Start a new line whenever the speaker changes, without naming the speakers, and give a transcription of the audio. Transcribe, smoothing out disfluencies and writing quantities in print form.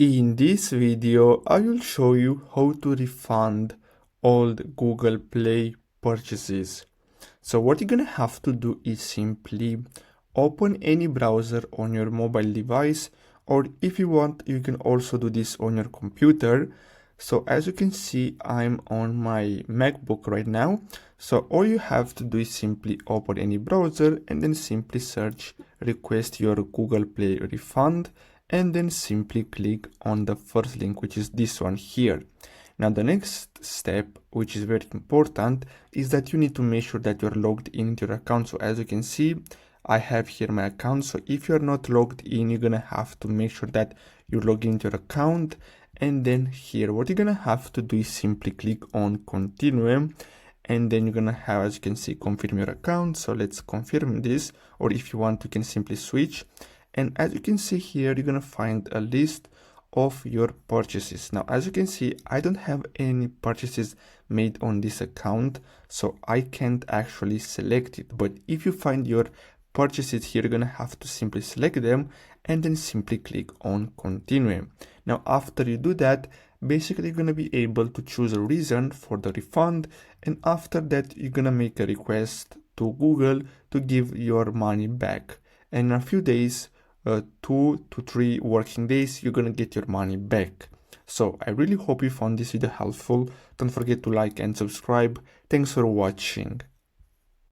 In this video, I will show you how to refund old Google Play purchases. So what you're gonna have to do is simply open any browser on your mobile device, or if you want, you can also do this on your computer. So as you can see, I'm on my MacBook right now. So all you have to do is simply open any browser and then simply search request your Google Play refund, and then simply click on the first link, which is this one here. Now the next step, which is very important, is that you need to make sure that you're logged into your account. So as you can see, I have here my account. So if you're not logged in, you're gonna have to make sure that you log into your account. And then here, what you're gonna have to do is simply click on continue. And then you're gonna have, as you can see, confirm your account. So let's confirm this, or if you want, you can simply switch. And as you can see here, you're gonna find a list of your purchases. Now, as you can see, I don't have any purchases made on this account, so I can't actually select it. But if you find your purchases here, you're gonna have to simply select them and then simply click on continue. Now, after you do that, basically you're gonna be able to choose a reason for the refund, and after that, you're gonna make a request to Google to give your money back. And in a few days, 2 to 3 working days, you're gonna get your money back. So I really hope you found this video helpful. Don't forget to like and subscribe. Thanks for watching.